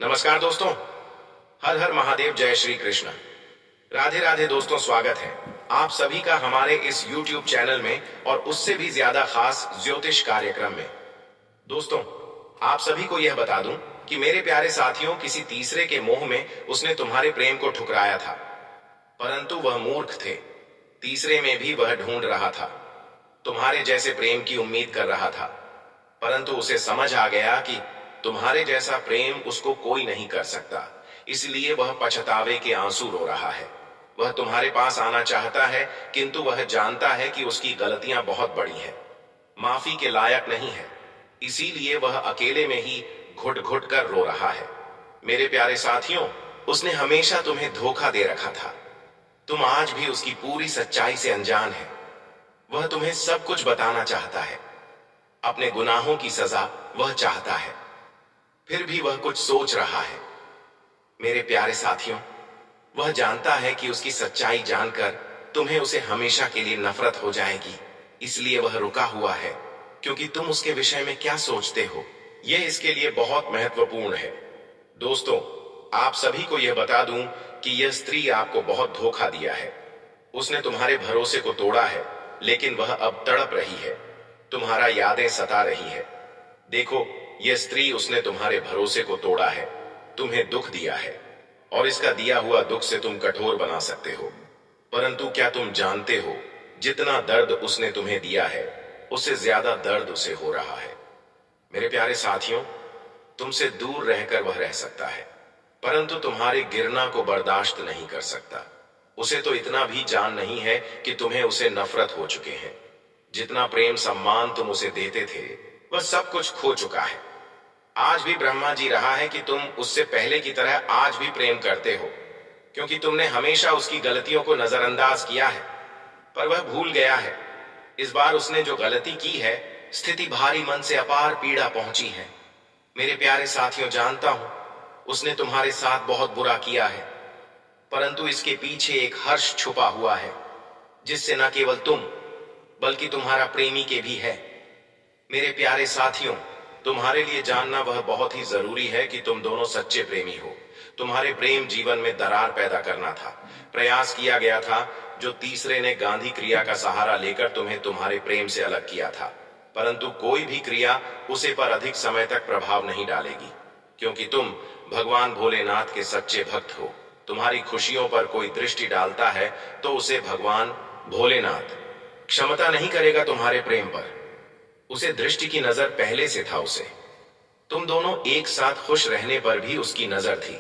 नमस्कार दोस्तों। हर हर महादेव, जय श्री कृष्ण। राधे राधे दोस्तों, स्वागत है आप सभी का हमारे इस YouTube चैनल में और उससे भी ज्यादा खास ज्योतिष कार्यक्रम में। दोस्तों, आप सभी को यह बता दूं कि मेरे प्यारे साथियों, किसी तीसरे के मोह में उसने तुम्हारे प्रेम को ठुकराया था, परंतु वह मूर्ख थे। तीसरे में भी वह ढूंढ रहा था, तुम्हारे जैसे प्रेम की उम्मीद कर रहा था, परंतु उसे समझ आ गया कि तुम्हारे जैसा प्रेम उसको कोई नहीं कर सकता। इसलिए वह पछतावे के आंसू रो रहा है। वह तुम्हारे पास आना चाहता है, किंतु वह जानता है कि उसकी गलतियां बहुत बड़ी है, माफी के लायक नहीं है। इसीलिए वह अकेले में ही घुट घुट कर रो रहा है। मेरे प्यारे साथियों, उसने हमेशा तुम्हें धोखा दे रखा था। तुम आज भी उसकी पूरी सच्चाई से अनजान है। वह तुम्हें सब कुछ बताना चाहता है, अपने गुनाहों की सजा वह चाहता है, फिर भी वह कुछ सोच रहा है। मेरे प्यारे साथियों, वह जानता है कि उसकी सच्चाई जानकर तुम्हें उसे हमेशा के लिए नफरत हो जाएगी। इसलिए वह रुका हुआ है, क्योंकि तुम उसके विषय में क्या सोचते हो, यह इसके लिए बहुत महत्वपूर्ण है। दोस्तों, आप सभी को यह बता दूं कि यह स्त्री आपको बहुत धोखा दिया है। उसने तुम्हारे भरोसे को तोड़ा है, लेकिन वह अब तड़प रही है, तुम्हारा यादें सता रही है। देखो, यह स्त्री, उसने तुम्हारे भरोसे को तोड़ा है, तुम्हें दुख दिया है, और इसका दिया हुआ दुख से तुम कठोर बना सकते हो। परंतु क्या तुम जानते हो, जितना दर्द उसने तुम्हें दिया है, उससे ज्यादा दर्द उसे हो रहा है। मेरे प्यारे साथियों, तुमसे दूर रहकर वह रह सकता है, परंतु तुम्हारे गिरना को बर्दाश्त नहीं कर सकता। उसे तो इतना भी जान नहीं है कि तुम्हें उसे नफरत हो चुके हैं। जितना प्रेम सम्मान तुम उसे देते थे, वह सब कुछ खो चुका है। आज भी ब्रह्मा जी रहा है कि तुम उससे पहले की तरह आज भी प्रेम करते हो, क्योंकि तुमने हमेशा उसकी गलतियों को नजरअंदाज किया है। पर वह भूल गया है, इस बार उसने जो गलती की है, स्थिति भारी मन से अपार पीड़ा पहुंची है। मेरे प्यारे साथियों, जानता हूं उसने तुम्हारे साथ बहुत बुरा किया है, परंतु इसके पीछे एक हर्ष छुपा हुआ है, जिससे न केवल तुम बल्कि तुम्हारा प्रेमी के भी है। मेरे प्यारे साथियों, तुम्हारे लिए जानना वह बहुत ही जरूरी है कि तुम दोनों सच्चे प्रेमी हो। तुम्हारे प्रेम जीवन में दरार पैदा करना था। प्रयास किया गया था, जो तीसरे ने गांधी क्रिया का सहारा लेकर तुम्हें तुम्हारे प्रेम से अलग किया था, परंतु कोई भी क्रिया उसे पर अधिक समय तक प्रभाव नहीं डालेगी, क्योंकि तुम भगवान भोलेनाथ के सच्चे भक्त हो। तुम्हारी खुशियों पर कोई दृष्टि डालता है तो उसे भगवान भोलेनाथ क्षमता नहीं करेगा। तुम्हारे प्रेम पर उसे दृष्टि की नजर पहले से था। उसे तुम दोनों एक साथ खुश रहने पर भी उसकी नजर थी।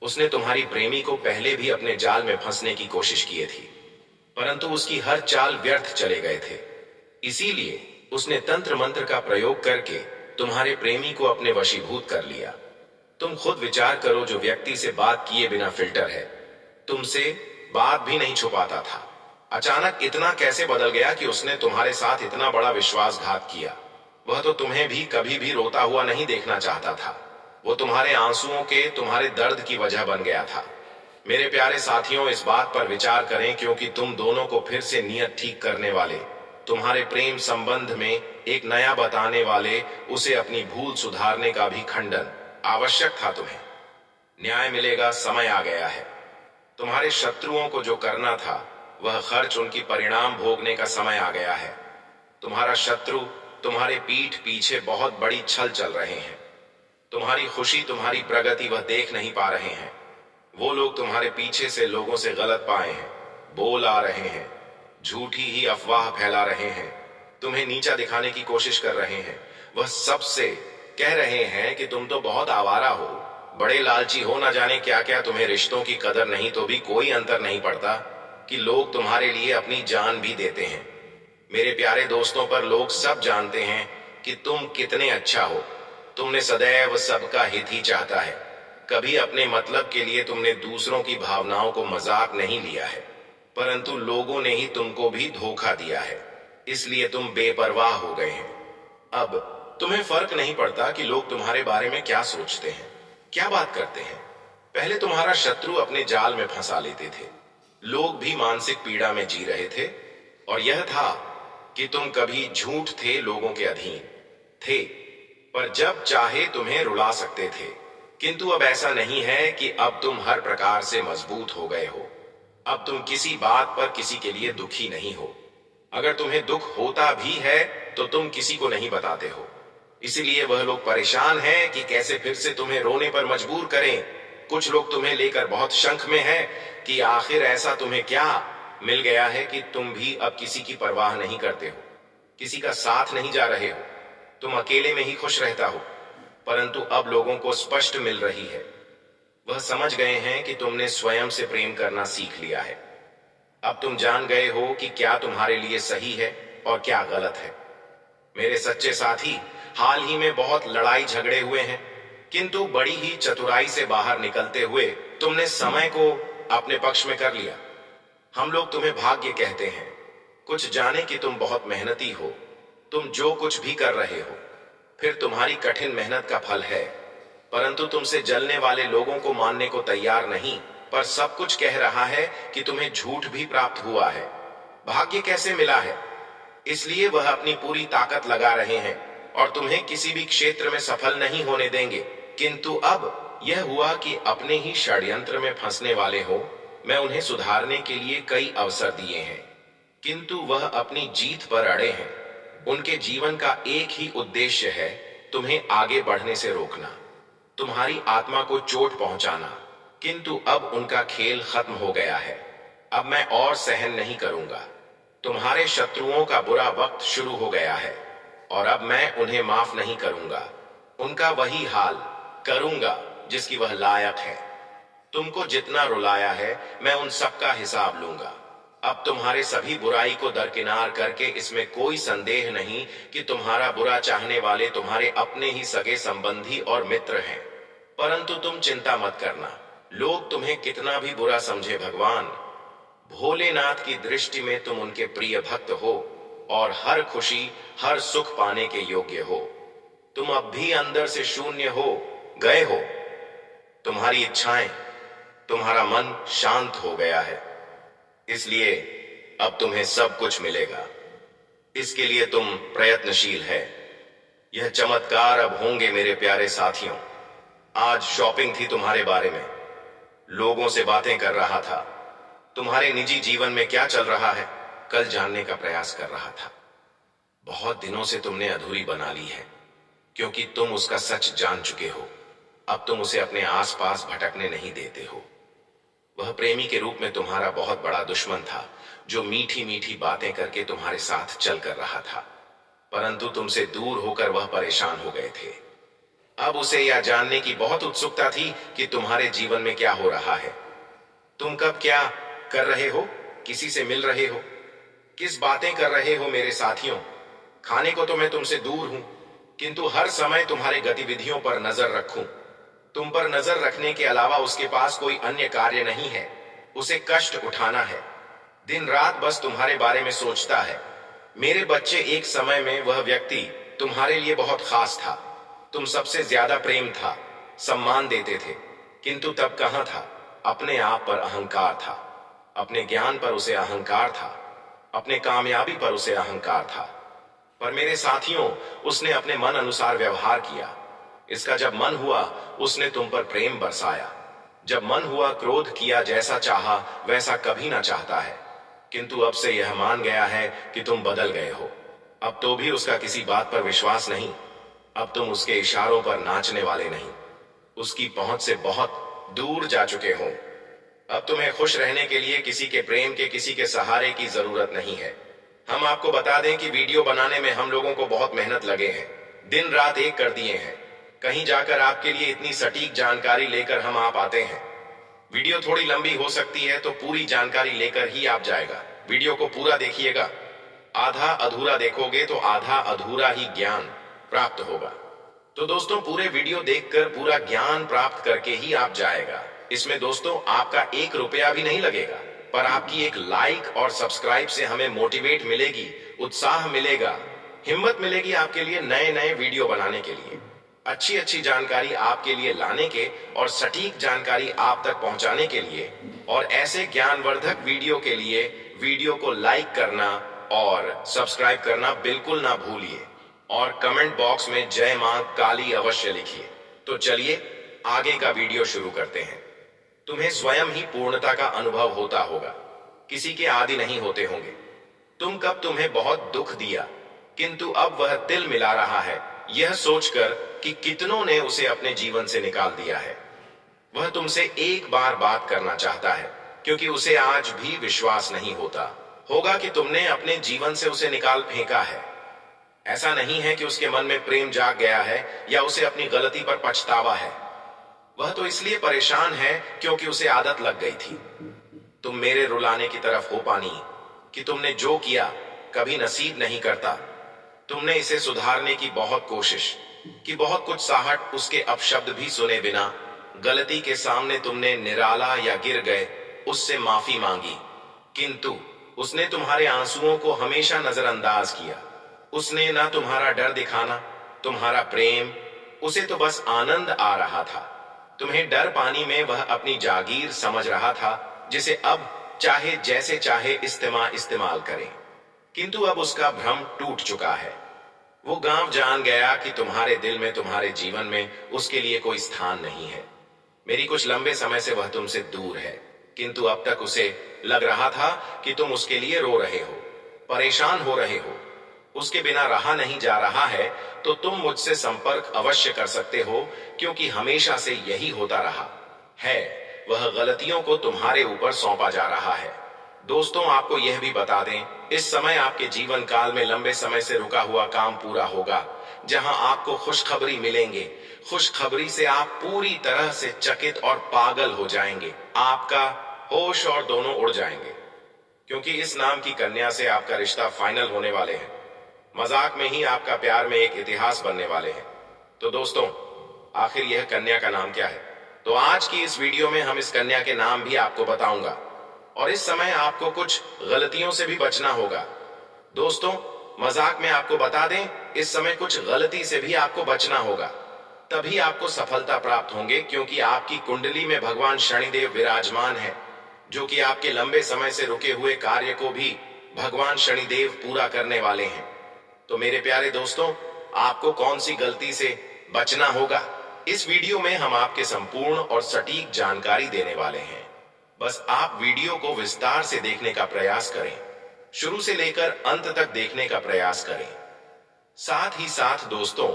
उसने तुम्हारी प्रेमी को पहले भी अपने जाल में फंसने की कोशिश की थी, परंतु उसकी हर चाल व्यर्थ चले गए थे। इसीलिए उसने तंत्र मंत्र का प्रयोग करके तुम्हारे प्रेमी को अपने वशीभूत कर लिया। तुम खुद विचार करो, जो व्यक्ति से बात किए बिना फिल्टर है, तुमसे बात भी नहीं छुपाता था, अचानक इतना कैसे बदल गया कि उसने तुम्हारे साथ इतना बड़ा विश्वासघात किया। वह तो तुम्हें भी कभी भी रोता हुआ नहीं देखना चाहता था। वो तुम्हारे आंसुओं के, तुम्हारे दर्द की वजह बन गया था। मेरे प्यारे साथियों, इस बात पर विचार करें, क्योंकि तुम दोनों को फिर से नियत ठीक करने वाले, तुम्हारे प्रेम संबंध में एक नया बताने वाले, उसे अपनी भूल सुधारने का भी खंडन आवश्यक था। तुम्हें न्याय मिलेगा, समय आ गया है। तुम्हारे शत्रुओं को जो करना था, वह खर्च, उनकी परिणाम भोगने का समय आ गया है। तुम्हारा शत्रु तुम्हारे पीठ पीछे बहुत बड़ी छल चल रहे हैं। तुम्हारी खुशी, तुम्हारी प्रगति वह देख नहीं पा रहे हैं। वो लोग तुम्हारे पीछे से लोगों से गलत पाए हैं, बोल आ रहे हैं, झूठी ही अफवाह फैला रहे हैं, तुम्हें नीचा दिखाने की कोशिश कर रहे हैं। वह सबसे कह रहे हैं कि तुम तो बहुत आवारा हो, बड़े लालची हो, न जाने क्या क्या, तुम्हें रिश्तों की कदर नहीं, तो भी कोई अंतर नहीं पड़ता कि लोग तुम्हारे लिए अपनी जान भी देते हैं। मेरे प्यारे दोस्तों, पर लोग सब जानते हैं कि तुम कितने अच्छा हो। तुमने सदैव सबका हित ही चाहता है। कभी अपने मतलब के लिए तुमने दूसरों की भावनाओं को मजाक नहीं लिया है, परंतु लोगों ने ही तुमको भी धोखा दिया है, इसलिए तुम बेपरवाह हो गए हैं। अब तुम्हें फर्क नहीं पड़ता कि लोग तुम्हारे बारे में क्या सोचते हैं, क्या बात करते हैं। पहले तुम्हारा शत्रु अपने जाल में फंसा लेते थे, लोग भी मानसिक पीड़ा में जी रहे थे, और यह था कि तुम कभी झूठ थे, लोगों के अधीन थे, पर जब चाहे तुम्हें रुला सकते थे, किंतु अब ऐसा नहीं है कि अब तुम हर प्रकार से मजबूत हो गए हो। अब तुम किसी बात पर किसी के लिए दुखी नहीं हो। अगर तुम्हें दुख होता भी है तो तुम किसी को नहीं बताते हो। इसीलिए वह लोग परेशान हैं कि कैसे फिर से तुम्हें रोने पर मजबूर करें। कुछ लोग तुम्हें लेकर बहुत शंख में हैं कि आखिर ऐसा तुम्हें क्या मिल गया है कि तुम भी अब किसी की परवाह नहीं करते हो, किसी का साथ नहीं जा रहे हो, तुम अकेले में ही खुश रहता हो। परंतु अब लोगों को स्पष्ट मिल रही है, वह समझ गए हैं कि तुमने स्वयं से प्रेम करना सीख लिया है। अब तुम जान गए हो कि क्या तुम्हारे लिए सही है और क्या गलत है। मेरे सच्चे साथी, हाल ही में बहुत लड़ाई झगड़े हुए हैं, किंतु बड़ी ही चतुराई से बाहर निकलते हुए तुमने समय को अपने पक्ष में कर लिया। हम लोग तुम्हें भाग्य कहते हैं, कुछ जाने कि तुम बहुत मेहनती हो। तुम जो कुछ भी कर रहे हो फिर तुम्हारी कठिन मेहनत का फल है। परंतु तुमसे जलने वाले लोगों को मानने को तैयार नहीं, पर सब कुछ कह रहा है कि तुम्हें झूठ भी प्राप्त हुआ है। भाग्य कैसे मिला है, इसलिए वह अपनी पूरी ताकत लगा रहे हैं और तुम्हें किसी भी क्षेत्र में सफल नहीं होने देंगे। किंतु अब यह हुआ कि अपने ही षड्यंत्र में फंसने वाले हो, मैं उन्हें सुधारने के लिए कई अवसर दिए हैं, किंतु वह अपनी जीत पर अड़े हैं। उनके जीवन का एक ही उद्देश्य है, तुम्हें आगे बढ़ने से रोकना, तुम्हारी आत्मा को चोट पहुंचाना। किंतु अब उनका खेल खत्म हो गया है। अब मैं और सहन नहीं करूंगा। तुम्हारे शत्रुओं का बुरा वक्त शुरू हो गया है और अब मैं उन्हें माफ नहीं करूंगा। उनका वही हाल करूंगा जिसकी वह लायक है। तुमको जितना रुलाया है मैं उन सब का हिसाब लूंगा। अब तुम्हारे सभी बुराई को दरकिनार करके इसमें कोई संदेह नहीं कि तुम्हारा बुरा चाहने वाले तुम्हारे अपने ही सगे संबंधी और मित्र हैं। परंतु तुम चिंता मत करना, लोग तुम्हें कितना भी बुरा समझे, भगवान भोलेनाथ की दृष्टि में तुम उनके प्रिय भक्त हो और हर खुशी हर सुख पाने के योग्य हो। तुम अब भी अंदर से शून्य हो गए हो। तुम्हारी इच्छाएं, तुम्हारा मन शांत हो गया है, इसलिए अब तुम्हें सब कुछ मिलेगा। इसके लिए तुम प्रयत्नशील है। यह चमत्कार अब होंगे मेरे प्यारे साथियों। आज शॉपिंग थी तुम्हारे बारे में, लोगों से बातें कर रहा था। तुम्हारे निजी जीवन में क्या चल रहा है कल जानने का प्रयास कर रहा था। बहुत दिनों से तुमने अधूरी बना ली है, क्योंकि तुम उसका सच जान चुके हो। अब तुम उसे अपने आसपास भटकने नहीं देते हो। वह प्रेमी के रूप में तुम्हारा बहुत बड़ा दुश्मन था, जो मीठी मीठी बातें करके तुम्हारे साथ चल कर रहा था, परंतु तुमसे दूर होकर वह परेशान हो गए थे। अब उसे यह जानने की बहुत उत्सुकता थी कि तुम्हारे जीवन में क्या हो रहा है। तुम कब क्या कर रहे हो, किसी से मिल रहे हो, किस बातें कर रहे हो मेरे साथियों। खाने को तो मैं तुमसे दूर हूं, किंतु हर समय तुम्हारे गतिविधियों पर नजर रखूं। तुम पर नजर रखने के अलावा उसके पास कोई अन्य कार्य नहीं है। उसे कष्ट उठाना है, दिन रात बस तुम्हारे बारे में सोचता है। मेरे बच्चे, एक समय में वह व्यक्ति तुम्हारे लिए बहुत खास था। तुम सबसे ज्यादा प्रेम था, सम्मान देते थे, किंतु तब कहां था। अपने आप पर अहंकार था, अपने ज्ञान पर उसे अहंकार था, अपने कामयाबी पर उसे अहंकार था। पर मेरे साथियों, उसने अपने मन अनुसार व्यवहार किया। इसका जब मन हुआ उसने तुम पर प्रेम बरसाया। जब मन हुआ क्रोध किया, जैसा चाहा वैसा कभी ना चाहता है। किंतु अब से यह मान गया है कि तुम बदल गए हो। अब तो भी उसका किसी बात पर विश्वास नहीं। अब तुम उसके इशारों पर नाचने वाले नहीं, उसकी पहुंच से बहुत दूर जा चुके हो। अब तुम्हें खुश रहने के लिए किसी के प्रेम के, किसी के सहारे की जरूरत नहीं है। हम आपको बता दें कि वीडियो बनाने में हम लोगों को बहुत मेहनत लगे हैं, दिन रात एक कर दिए हैं। कहीं जाकर आपके लिए इतनी सटीक जानकारी लेकर हम आप आते हैं। वीडियो थोड़ी लंबी हो सकती है तो पूरी जानकारी लेकर ही आप जाएगा। वीडियो को पूरा देखिएगा, आधा अधूरा देखोगे तो आधा अधूरा ही ज्ञान प्राप्त होगा। तो दोस्तों, पूरे वीडियो देखकर पूरा ज्ञान प्राप्त करके ही आप जाएगा। इसमें दोस्तों आपका 1 रुपया भी नहीं लगेगा, पर आपकी एक लाइक और सब्सक्राइब से हमें मोटिवेट मिलेगी, उत्साह मिलेगा, हिम्मत मिलेगी आपके लिए नए नए वीडियो बनाने के लिए, अच्छी अच्छी जानकारी आपके लिए लाने के और सटीक जानकारी आप तक पहुंचाने के लिए। और ऐसे ज्ञानवर्धक वीडियो के लिए वीडियो को लाइक करना और सब्सक्राइब करना बिल्कुल ना भूलिए और कमेंट बॉक्स में जय मां काली अवश्य लिखिए। तो चलिए आगे का वीडियो शुरू करते हैं। तुम्हें स्वयं ही पूर्णता का अनुभव होता होगा, किसी के आदि नहीं होते होंगे। कब तुम्हें बहुत दुख दिया, किंतु अब वह तिल मिला रहा है यह सोचकर कि कितनों ने उसे अपने जीवन से निकाल दिया है। वह तुमसे एक बार बात करना चाहता है, क्योंकि उसे आज भी विश्वास नहीं होता होगा कि तुमने अपने जीवन से उसे निकाल फेंका है। ऐसा नहीं है कि उसके मन में प्रेम जाग गया है या उसे अपनी गलती पर पछतावा है। वह तो इसलिए परेशान है क्योंकि उसे आदत लग गई थी। तुम मेरे रुलाने की तरफ हो पानी कि तुमने जो किया कभी नसीब नहीं करता। तुमने इसे सुधारने की बहुत कोशिश कि बहुत कुछ साहट उसके अपशब्द भी सुने बिना गलती के सामने तुमने निराला या गिर गए उससे माफी मांगी, किंतु उसने तुम्हारे आंसुओं को हमेशा नजरअंदाज किया। उसने ना तुम्हारा डर दिखाना, तुम्हारा प्रेम, उसे तो बस आनंद आ रहा था। तुम्हें डर पानी में वह अपनी जागीर समझ रहा था, जिसे अब चाहे जैसे चाहे इस्तेमाल करे। किंतु अब उसका भ्रम टूट चुका है। वो गांव जान गया कि तुम्हारे दिल में, तुम्हारे जीवन में उसके लिए कोई स्थान नहीं है। मेरी कुछ लंबे समय से वह तुमसे दूर है, किंतु अब तक उसे लग रहा था कि तुम उसके लिए रो रहे हो, परेशान हो रहे हो। उसके बिना रहा नहीं जा रहा है तो तुम मुझसे संपर्क अवश्य कर सकते हो, क्योंकि हमेशा से यही होता रहा है। वह गलतियों को तुम्हारे ऊपर सौंपा जा रहा है। दोस्तों, आपको यह भी बता दें, इस समय आपके जीवन काल में लंबे समय से रुका हुआ काम पूरा होगा, जहां आपको खुशखबरी मिलेंगे। खुशखबरी से आप पूरी तरह से चकित और पागल हो जाएंगे। आपका होश और दोनों उड़ जाएंगे, क्योंकि इस नाम की कन्या से आपका रिश्ता फाइनल होने वाले हैं। मजाक में ही आपका प्यार में एक इतिहास बनने वाले हैं। तो दोस्तों, आखिर यह कन्या का नाम क्या है? तो आज की इस वीडियो में हम इस कन्या के नाम भी आपको बताऊंगा, और इस समय आपको कुछ गलतियों से भी बचना होगा। दोस्तों, मजाक में आपको बता दें, इस समय कुछ गलती से भी आपको बचना होगा, तभी आपको सफलता प्राप्त होंगे, क्योंकि आपकी कुंडली में भगवान शनिदेव विराजमान है, जो कि आपके लंबे समय से रुके हुए कार्य को भी भगवान शनिदेव पूरा करने वाले हैं। तो मेरे प्यारे दोस्तों, आपको कौन सी गलती से बचना होगा, इस वीडियो में हम आपके संपूर्ण और सटीक जानकारी देने वाले हैं। बस आप वीडियो को विस्तार से देखने का प्रयास करें, शुरू से लेकर अंत तक देखने का प्रयास करें। साथ ही साथ दोस्तों,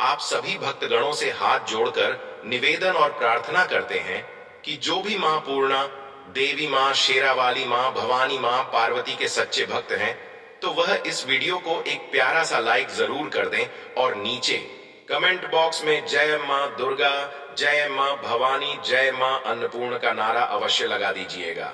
आप सभी भक्तगणों से हाथ जोड़कर निवेदन और प्रार्थना करते हैं कि जो भी मां पूर्णा, देवी मां, शेरावाली मां, भवानी मां, पार्वती के सच्चे भक्त हैं, तो वह इस वीडियो को एक प्यारा सा लाइक जरूर कर दें और नीचे कमेंट बॉक्स में जय मां दुर्गा, जय मां भवानी, जय मां अन्नपूर्ण का नारा अवश्य लगा दीजिएगा।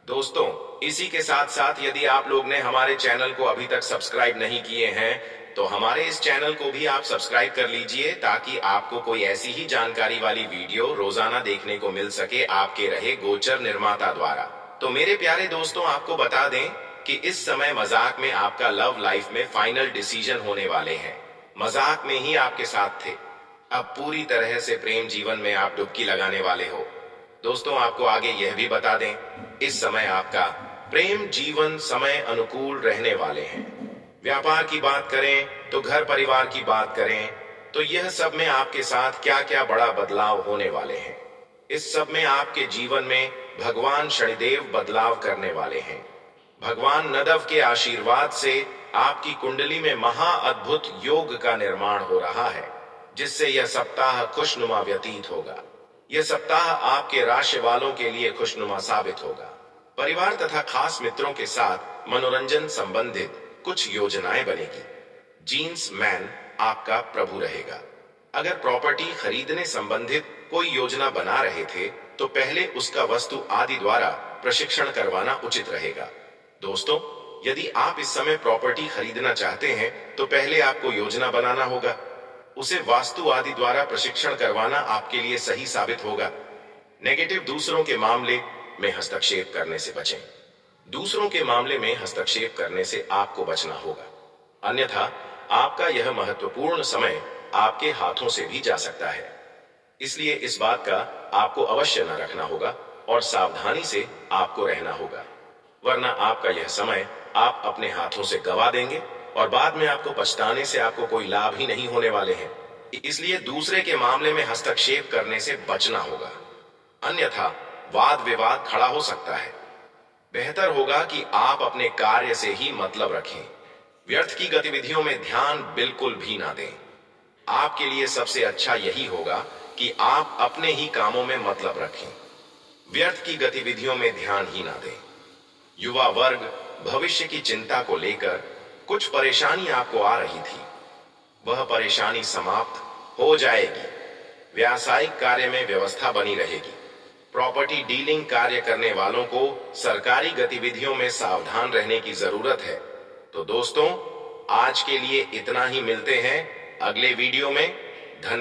दोस्तों, इसी के साथ साथ यदि आप लोग ने हमारे चैनल को अभी तक सब्सक्राइब नहीं किए हैं, तो हमारे इस चैनल को भी आप सब्सक्राइब कर लीजिए, ताकि आपको कोई ऐसी ही जानकारी वाली वीडियो रोजाना देखने को मिल सके आपके रहे गोचर निर्माता द्वारा। तो मेरे प्यारे दोस्तों, आपको बता दें कि इस समय मजाक में आपका लव लाइफ में फाइनल डिसीजन होने वाले हैं। मजाक में ही आपके साथ थे, अब पूरी तरह से प्रेम जीवन में आप डुबकी लगाने वाले हो। दोस्तों, आपको आगे यह भी बता दें, इस समय आपका प्रेम जीवन समय अनुकूल रहने वाले हैं। व्यापार की बात करें तो घर परिवार की बात करें तो यह सब में आपके साथ क्या क्या बड़ा बदलाव होने वाले हैं। इस सब में आपके जीवन में भगवान शनिदेव बदलाव करने वाले हैं। भगवान नदव के आशीर्वाद से आपकी कुंडली में महा अद्भुत योग का निर्माण हो रहा है, जिससे यह सप्ताह खुशनुमा व्यतीत होगा। यह सप्ताह आपके राशि वालों के लिए खुशनुमा साबित होगा। परिवार तथा खास मित्रों के साथ मनोरंजन संबंधित कुछ योजनाएं बनेगी। जीन्स मैन आपका प्रभु रहेगा। अगर प्रॉपर्टी खरीदने संबंधित कोई योजना बना रहे थे, तो पहले उसका वस्तु आदि द्वारा प्रशिक्षण करवाना उचित रहेगा। दोस्तों, यदि आप इस समय प्रॉपर्टी खरीदना चाहते हैं, तो पहले आपको योजना बनाना होगा। उसे वास्तु आदि द्वारा प्रशिक्षण करवाना आपके लिए सही साबित होगा। नेगेटिव दूसरों के मामले में हस्तक्षेप करने से बचें। दूसरों के मामले में हस्तक्षेप करने से आपको बचना होगा, अन्यथा आपका यह महत्वपूर्ण समय आपके हाथों से भी जा सकता है। इसलिए इस बात का आपको अवश्य न रखना होगा और सावधानी से आपको रहना होगा, वरना आपका यह समय आप अपने हाथों से गवा देंगे और बाद में आपको पछताने से आपको कोई लाभ ही नहीं होने वाले हैं। इसलिए दूसरे के मामले में हस्तक्षेप करने से बचना होगा, अन्यथा वाद विवाद खड़ा हो सकता है। बेहतर होगा कि आप अपने कार्य से ही मतलब रखें, व्यर्थ की गतिविधियों में ध्यान बिल्कुल भी ना दें। आपके लिए सबसे अच्छा यही होगा कि आप अपने ही कामों में मतलब रखें, व्यर्थ की गतिविधियों में ध्यान ही ना दें। युवा वर्ग भविष्य की चिंता को लेकर कुछ परेशानी आपको आ रही थी, वह परेशानी समाप्त हो जाएगी। व्यावसायिक कार्य में व्यवस्था बनी रहेगी। प्रॉपर्टी डीलिंग कार्य करने वालों को सरकारी गतिविधियों में सावधान रहने की जरूरत है। तो दोस्तों, आज के लिए इतना ही। मिलते हैं अगले वीडियो में। धन्यवाद।